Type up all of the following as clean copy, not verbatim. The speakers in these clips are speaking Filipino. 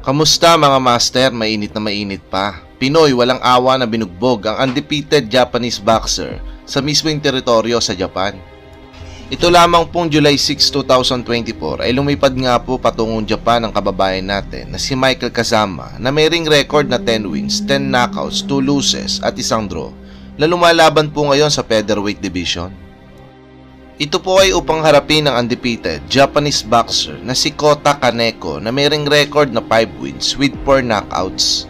Kamusta mga master? Mainit na mainit pa. Pinoy walang awa na binugbog ang undefeated Japanese boxer sa mismong teritoryo sa Japan. Ito lamang pong July 6, 2024 ay lumipad nga po patungong Japan ang kababayan natin na si Michael Kazama na may ring record na 10 wins, 10 knockouts, 2 losses at isang draw na lumalaban po ngayon sa featherweight division. Ito po ay upang harapin ang undefeated Japanese boxer na si Kota Kaneko na may ring record na 5 wins with 4 knockouts.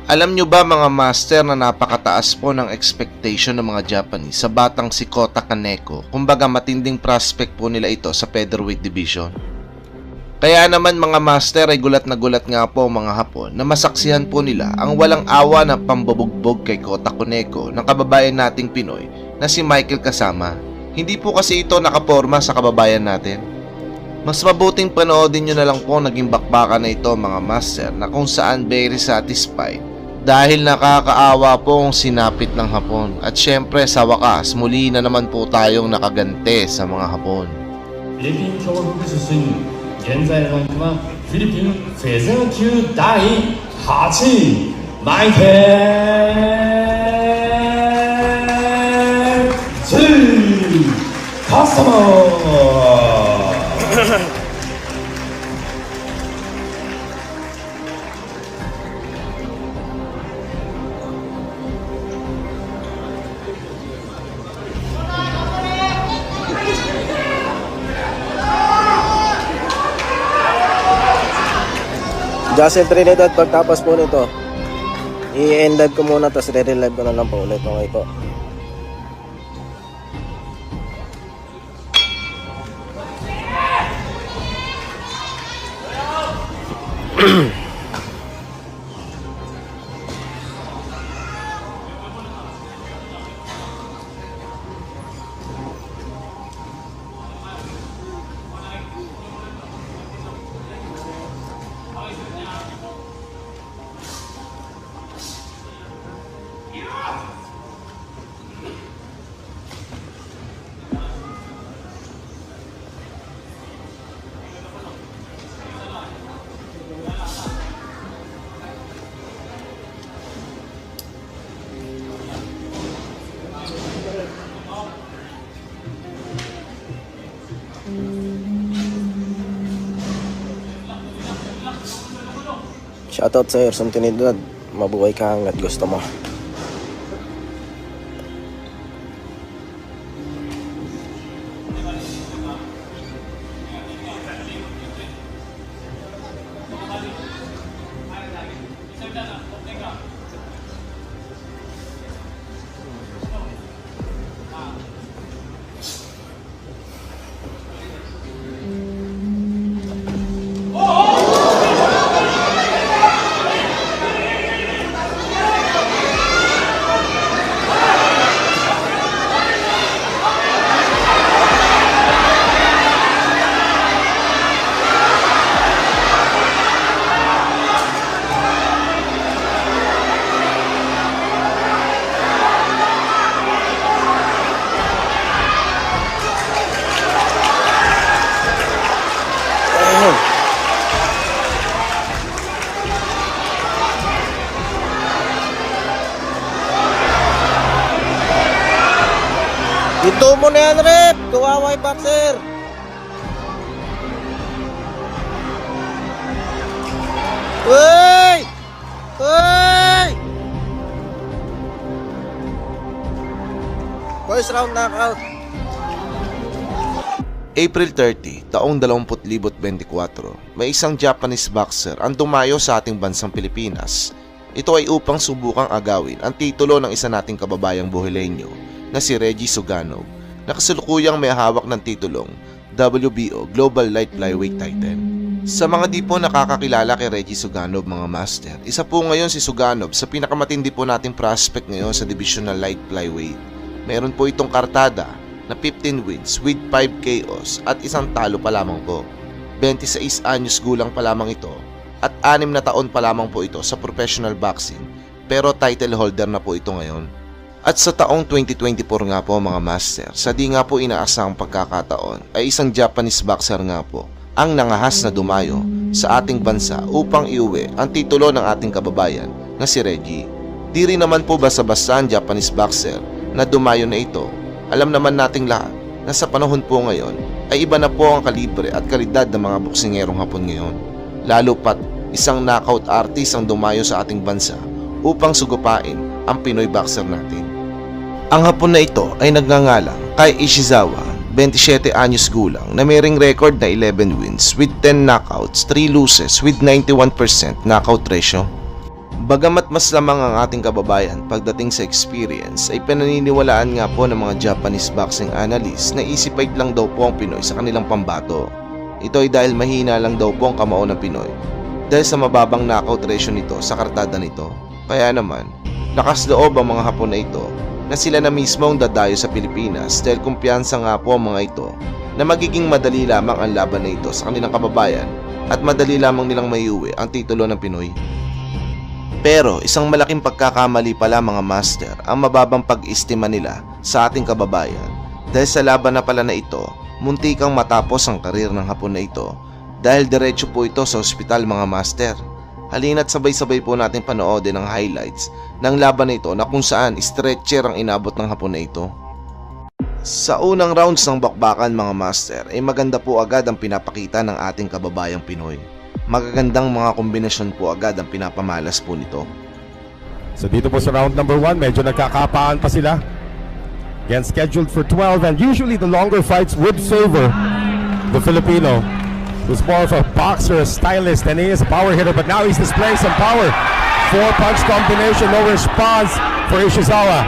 Alam nyo ba mga master na napakataas po ng expectation ng mga Japanese sa batang si Kota Kaneko, kumbaga matinding prospect po nila ito sa featherweight division. Kaya naman mga master ay gulat na gulat nga po mga Hapon na masaksihan po nila ang walang awa na pambubugbog kay Kota Kaneko ng kababayan nating Pinoy na si Michael Kazama. Hindi po kasi ito nakaporma sa kababayan natin. Mas mabuting panoodin nyo na lang po naging bakbakan na ito mga master na kung saan very satisfied dahil nakakaawa pong sinapit ng Hapon. At syempre sa wakas muli na naman po tayong nakagante sa mga Hapon. Philippine 漂服出身，現在ランクはフィリピンフェザー級第8位マイケル・カサマ。Justin Trinidad, pagtapos po nito i-end live ko muna tapos re-relive ko na lang po ulit. Okay po. Shoutout sa Erson Trinidad, mabuhay ka hanggat gusto mo. Ito mo na yan, rep! Kawawa yung boxer! Uy! Uy! First round knockout. April 30, taong 2024, may isang Japanese boxer ang dumayo sa ating bansang Pilipinas. Ito ay upang subukang agawin ang titulo ng isa nating kababayang Buhileño na si Reggie Suganov na kasalukuyang may hawak ng titulong WBO Global Light Flyweight title. Sa mga di po nakakakilala kay Reggie Suganov mga master, isa po ngayon si Suganov sa pinakamatindi po nating prospect ngayon sa division na Light Flyweight. Meron po itong kartada na 15 wins with 5 KOs at isang talo pa lamang po. 26 anyos gulang pa lamang ito at 6 na taon pa lamang po ito sa professional boxing, pero title holder na po ito ngayon. At sa taong 2024 nga po mga master, sa di nga po inaasahang pagkakataon ay isang Japanese boxer nga po ang nangahas na dumayo sa ating bansa upang iuwi ang titulo ng ating kababayan na si Reggie. Di rin naman po basta-basta ang Japanese boxer na dumayo na ito. Alam naman nating lahat na sa panahon po ngayon ay iba na po ang kalibre at kalidad ng mga boksingerong Hapon ngayon. Lalo pat isang knockout artist ang dumayo sa ating bansa upang sugupain ang Pinoy boxer natin. Ang Hapon na ito ay nagngangalang kay Ishizawa, 27 anyos gulang, na may ring record na 11 wins with 10 knockouts, 3 losses with 91% knockout ratio. Bagamat mas lamang ang ating kababayan pagdating sa experience, ay pinaniniwalaan nga po ng mga Japanese boxing analysts na easy fight lang daw po ang Pinoy sa kanilang pambato. Ito ay dahil mahina lang daw po ang kamao ng Pinoy dahil sa mababang knockout ratio nito sa kartada nito. Kaya naman, lakas loob ang mga Hapon na ito na sila na mismo ang dadayo sa Pilipinas dahil kumpiyansa nga po ang mga ito na magiging madali lamang ang laban na ito sa kanilang kababayan at madali lamang nilang maiuwi ang titulo ng Pinoy. Pero isang malaking pagkakamali pala mga master ang mababang pag-estima nila sa ating kababayan dahil sa laban na pala na ito, muntikang matapos ang karir ng Hapon na ito dahil diretso po ito sa ospital mga master. Halina't sabay-sabay po natin panoodin ang highlights ng laban na ito na kung saan stretcher ang inabot ng Hapon na ito. Sa unang rounds ng bakbakan mga master ay maganda po agad ang pinapakita ng ating kababayang Pinoy. Magagandang mga kombinasyon po agad ang pinapamalas po nito. So dito po sa round number 1, medyo nagkakapaan pa sila. Again, scheduled for 12 and usually the longer fights would favor the Filipino, who's more of a boxer, a stylist, and he is a power hitter, but now he's displaying some power. 4-punch combination, no response for Ishizawa.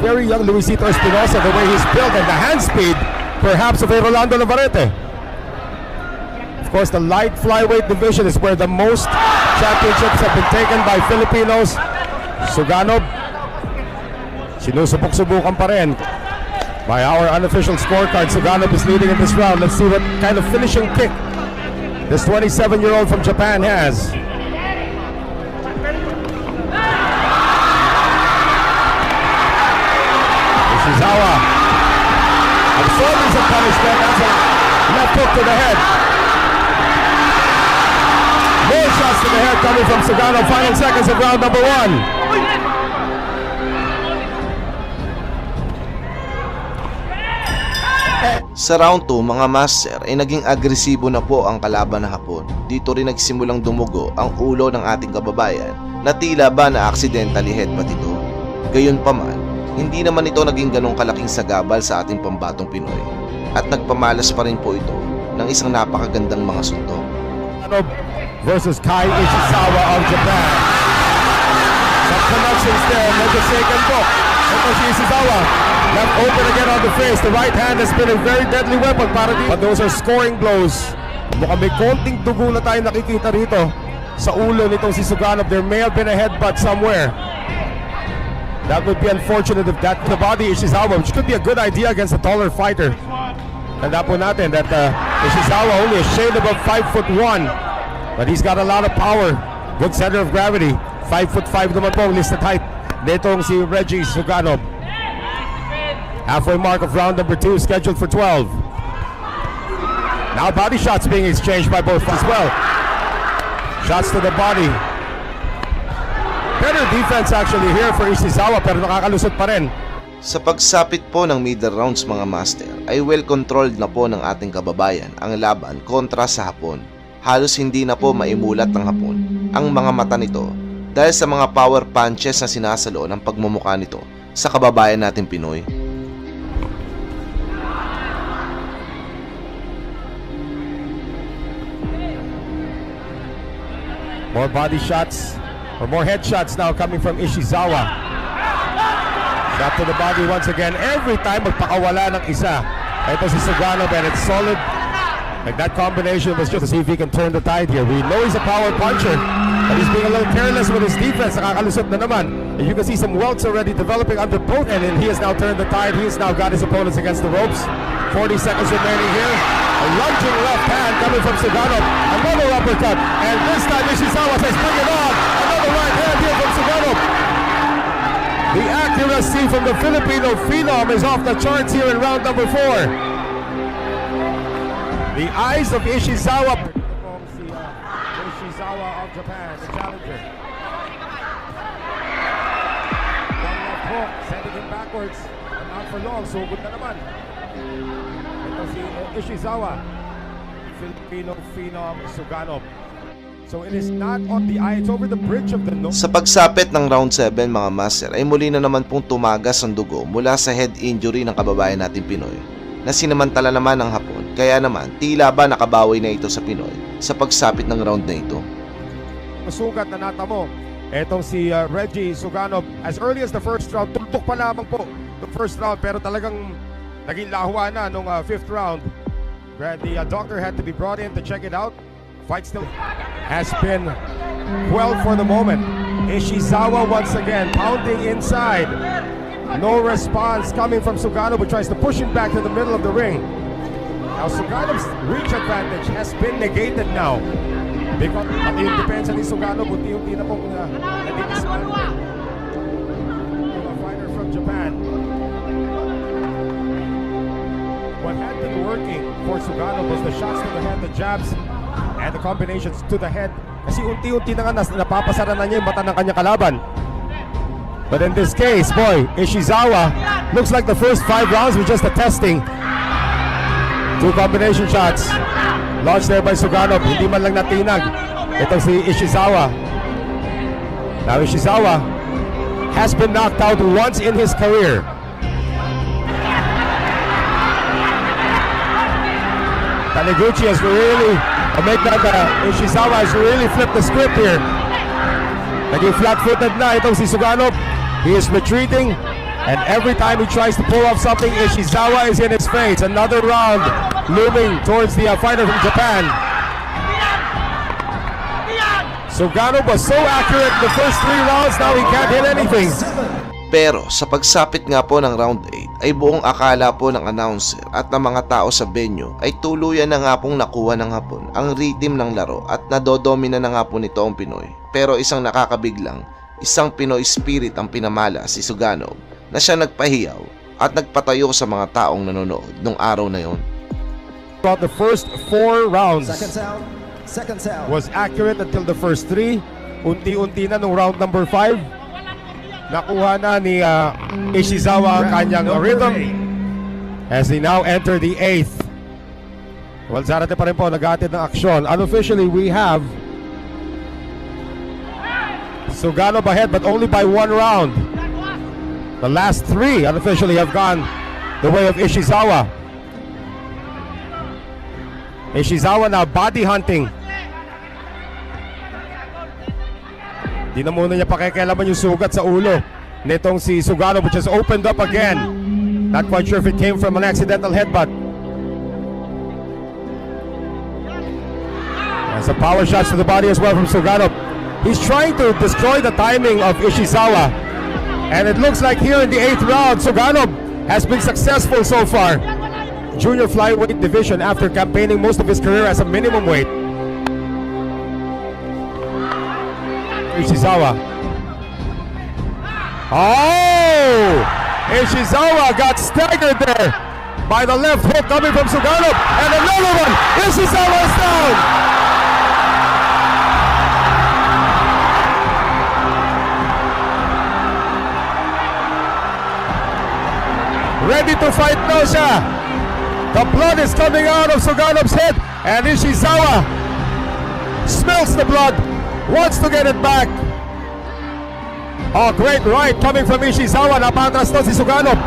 Very young Luisito Espinosa, the way he's built, and the hand speed, perhaps of Rolando Navarrete. Of course, the light flyweight division is where the most championships have been taken by Filipinos. Suganov, sinusubok-subukan pa rin. By our unofficial scorecard, Suganov is leading in this round. Let's see what kind of finishing kick this 27-year-old from Japan has. Ishizawa absorbing some punishment. That's a left hook to the head. More shots to the head coming from Suganov. Final seconds of round number 1. Sa round 2 mga master ay naging agresibo na po ang kalaban na Hapon. Dito rin nagsimulang dumugo ang ulo ng ating kababayan na tila ba na accidentally headbutt ito. Gayunpaman, hindi naman ito naging ganong kalaking sagabal sa ating pambatong Pinoy at nagpamalas pa rin po ito ng isang napakagandang mga suntok. Versus Kai Ishizawa of Japan. Some connections there, medyo second po. Ito si Ishizawa. Left open again on the face. The right hand has been a very deadly weapon para dito. But those are scoring blows. Mukhang may konting dugo na tayo nakikita rito sa ulo nitong si Suganov. There may have been a headbutt somewhere. That would be unfortunate if that the body Ishizawa, which could be a good idea against a taller fighter. Tanda po natin that Ishizawa only a shade above 5'1", but he's got a lot of power. Good center of gravity. 5'5" naman po ang listed height nitong si Reggie Suganov. Halfway mark of round number 2 scheduled for 12. Now body shots being exchanged by both as well. Shots to the body. Better defense actually here for Ishizawa pero nakakalusot pa rin. Sa pagsapit po ng middle rounds mga master ay well controlled na po ng ating kababayan ang laban kontra sa Hapon. Halos hindi na po maimulat ng Hapon ang mga mata nito dahil sa mga power punches na sinasalo ng pagmumukha nito sa kababayan nating Pinoy. More body shots, or more headshots now coming from Ishizawa. Shot to the body once again. Every time magpakawala ng isa. Ito si Suganov and it's solid. Like that combination was just to see if he can turn the tide here. We know he's a power puncher, but he's being a little careless with his defense. Nakakalusot na naman. And you can see some welts already developing under both, and he has now turned the tide. He has now got his opponents against the ropes. 40 seconds remaining here. A lunging left hand coming from Suganov. Another uppercut. And this time Ishizawa says, bring it on. Another right hand here from Suganov. The accuracy from the Filipino phenom is off the charts here in round number 4. The eyes of Ishizawa. Ishizawa of Japan, the challenger. One left hook, sending him backwards. And not for long, so good na naman. Ito si Ishizawa. Filipino phenom Suganov. So it is not on the eye, it's over the bridge of the nose. Sa pagsapit ng round 7 mga master ay muli na naman pong tumagas ang dugo mula sa head injury ng kababayan nating Pinoy na sinamantala naman ng Hapon, kaya naman tila ba nakabawi na ito sa Pinoy sa pagsapit ng round na ito. Masugat na natamo etong si Reggie Suganov as early as the first round. Tutok pa lamang po the first round pero talagang naging lahuan na nung 5th round. The doctor had to be brought in to check it out. Fight still has been quelled for the moment. Ishizawa once again pounding inside. No response coming from Suganov, who tries to push him back to the middle of the ring. Now Suganov's reach advantage has been negated now. Because yung depensa ni Suganov, unti-unti na pong nagdidismantle. A fighter from Japan. What had been working for Suganov was the shots to the head, the jabs, and the combinations to the head. Kasi unti-unti na nga napapasara na niya yung mata ng kanyang kalaban. But in this case, boy, Ishizawa looks like the first 5 rounds were just a testing. 2 combination shots launched there by Suganov. Hindi man lang natinag. Ito si Ishizawa. Now Ishizawa has been knocked out once in his career. Taniguchi has really Ishizawa has really flipped the script here. Naging flat-footed na itong si Suganov. He is retreating, and every time he tries to pull off something, Ishizawa is in his face. Another round looming towards the fighter from Japan. Suganov was so accurate in the first 3 rounds, now he can't hit anything. Pero sa pagsapit nga po ng round 8 ay buong akala po ng announcer at ng mga tao sa venue ay tuluyan na nga pong nakuha ng Hapon ang rhythm ng laro at nadodomina na nga po nito ang Pinoy. Pero isang nakakabiglang, isang Pinoy spirit ang pinamala si Suganov na siya nagpahiyaw at nagpatayo sa mga taong nanonood nung araw na yon. Throughout the first 4 rounds Second sound. was accurate until the first 3. Unti-unti na nung round number 5. Nakuha na ni Ishizawa ang kanyang rhythm as he now enter the 8th. Well, Zarate pa rin po nag-aatid ng aksyon. Unofficially, we have Suganov ahead but only by 1 round. The last 3 unofficially have gone the way of Ishizawa. Ishizawa now body hunting. Di na muna niya pakikialaman yung sugat sa ulo nitong si Suganov, which has opened up again. Not quite sure if it came from an accidental headbutt. And some power shots to the body as well from Suganov. He's trying to destroy the timing of Ishizawa. And it looks like here in the 8th round, Suganov has been successful so far. Junior flyweight division after campaigning most of his career as a minimum weight. Ishizawa. Oh! Ishizawa got staggered there by the left hook coming from Suganov. And another one! Ishizawa is down! Ready to fight now siya. The blood is coming out of Suganov's head. And Ishizawa smells the blood. Wants to get it back. Oh, great right coming from Ishizawa. Napatras to si Suganov.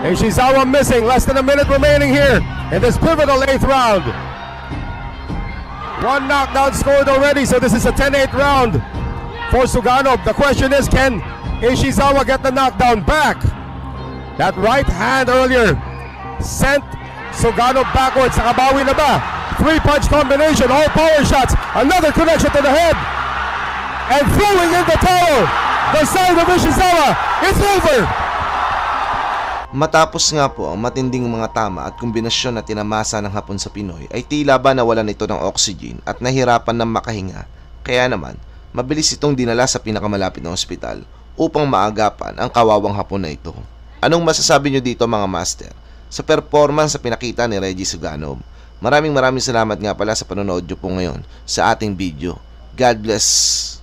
Ishizawa missing. Less than a minute remaining here in this pivotal 8th round. 1 knockdown scored already, so this is a 10-8 round for Suganov. The question is, can Ishizawa get the knockdown back? That right hand earlier sent Suganov backwards. Nakabawi na ba? 3-punch combination, all power shots. Another connection to the head. And throwing in the towel. The side of Ishizawa. It's over. Matapos nga po ang matinding mga tama at kombinasyon na tinamasa ng Hapon sa Pinoy ay tila ba nawalan ito ng oxygen at nahirapan ng makahinga. Kaya naman, mabilis itong dinala sa pinakamalapit na ospital upang maagapan ang kawawang Hapon na ito. Anong masasabi nyo dito mga master sa performance sa pinakita ni Reggie Suganov? Maraming salamat nga pala sa panonood nyo po ngayon sa ating video. God bless!